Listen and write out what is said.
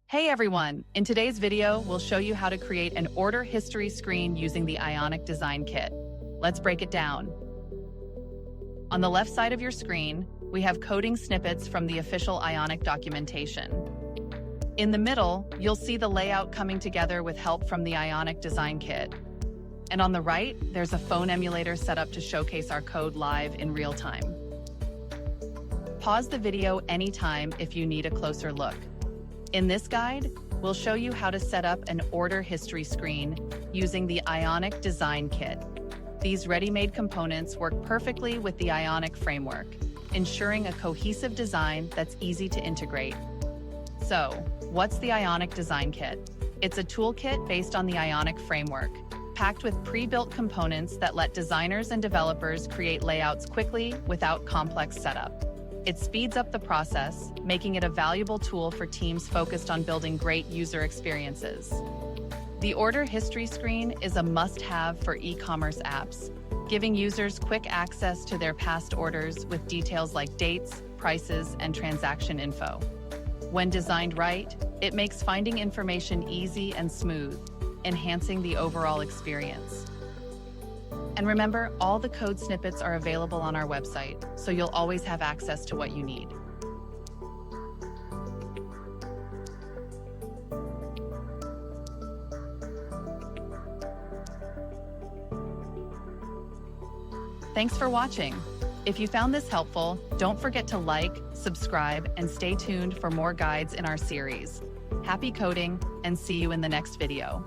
Hey everyone! In today's video, we'll show you how to create an order history screen using the Ionic Design Kit. Let's break it down. On the left side of your screen, we have coding snippets from the official Ionic documentation. In the middle, you'll see the layout coming together with help from the Ionic Design Kit. And on the right, there's a phone emulator set up to showcase our code live in real time. Pause the video anytime if you need a closer look. In this guide, we'll show you how to set up an order history screen using the Ionic Design Kit. These ready-made components work perfectly with the Ionic framework, ensuring a cohesive design that's easy to integrate. So, what's the Ionic Design Kit? It's a toolkit based on the Ionic framework, packed with pre-built components that let designers and developers create layouts quickly without complex setup. It speeds up the process, making it a valuable tool for teams focused on building great user experiences. The order history screen is a must-have for e-commerce apps, giving users quick access to their past orders with details like dates, prices, and transaction info. When designed right, it makes finding information easy and smooth, enhancing the overall experience. And remember, all the code snippets are available on our website, so you'll always have access to what you need. Thanks for watching. If you found this helpful, don't forget to like, subscribe, and stay tuned for more guides in our series. Happy coding, and see you in the next video.